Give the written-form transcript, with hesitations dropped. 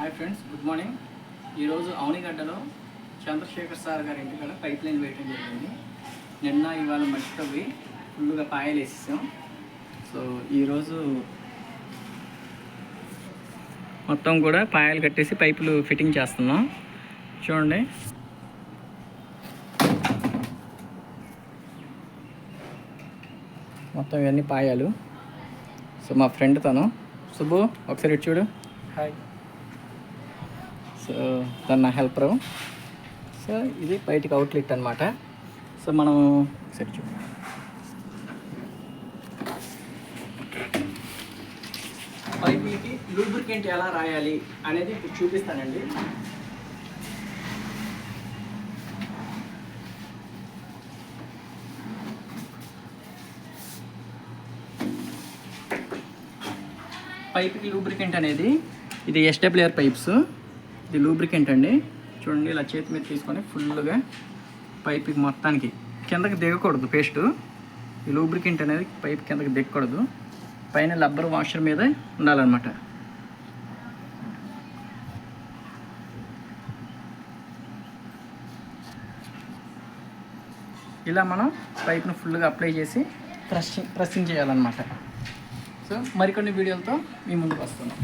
Hi friends, good morning. ఈరోజు అవనిగడ్డలో Chandrasekhar sir గారి ఇంటికాడ పైప్ లైన్ వేయటం జరిగింది. నిన్న ఇవాళ మట్టితో ఫుల్గా పాయలు వేసేసాం. సో ఈరోజు మొత్తం కూడా పాయలు కట్టేసి పైపులు ఫిట్టింగ్ చేస్తున్నాం. చూడండి, మొత్తం ఇవన్నీ పాయాలు. సో మా ఫ్రెండ్ తను సుబ్బు, ఒకసారి ఇటు చూడు. హాయ్. సో తను నా హెల్పరు. సో ఇది బయటికి అవుట్లెట్ అనమాట. సో మనం ఒకసారి చూడు, పైపులకి లూబ్రికెంట్ ఎలా రాయాలి అనేది ఇప్పుడు చూపిస్తానండి. పైప్కి లూబ్రికెంట్ అనేది ఇది ఎస్డబ్ల్యూఆర్ పైప్స్. ఇది లూబ్రికెంట్ అండి. చూడండి, ఇలా చేతి మీద తీసుకొని ఫుల్గా పైప్కి మొత్తానికి కిందకి దిగకూడదు పేస్ట్. ఈ లూబ్రికెంట్ అనేది పైప్ కిందకి దిగకూడదు, పైన రబ్బర్ వాషర్ మీద ఉండాలన్నమాట. ఇలా మనం పైప్ను ఫుల్గా అప్లై చేసి ప్రెస్సింగ్ చేయాలన్నమాట. సో మరికొన్ని వీడియోలతో మీ ముందుకు వస్తున్నాం.